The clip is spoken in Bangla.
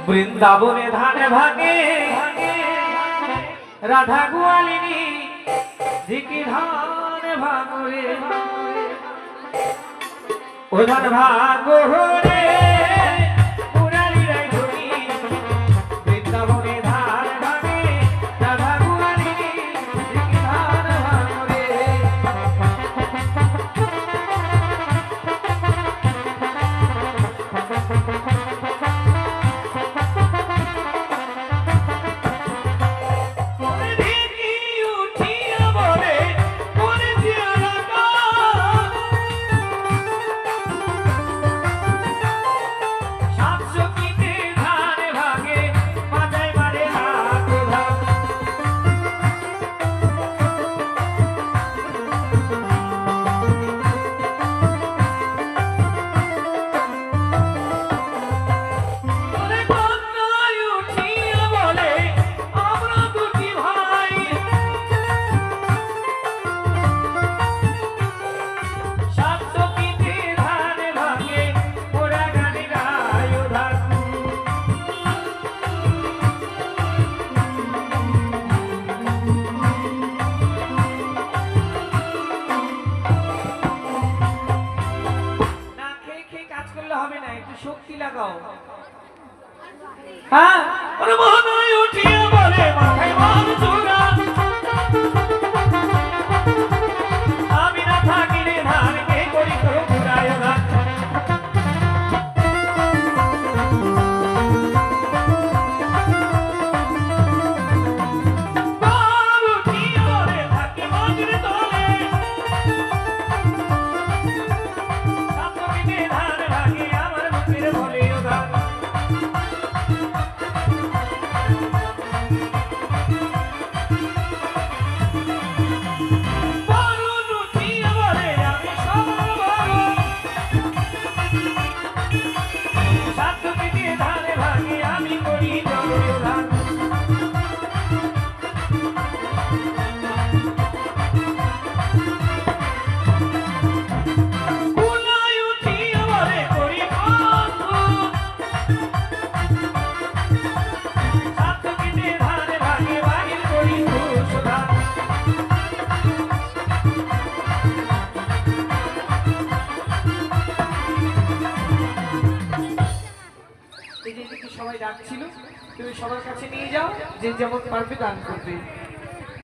বৃন্দাবনে ধান ভাগে রাধা গোয়ালিনী ঝিকি ধান ভাঙরে ও ধান ভাগরে শক্তি লাগাও। হ্যাঁ মোহনায় উঠিয়ে বলে মাথায় মার চূড়া আমি না থাকিলে ধান কে করি তো ঘুরায় না সবাই ডাকছিল, তুমি সবার কাছে নিয়ে যাও, যে যেমন পারবে দান করবে।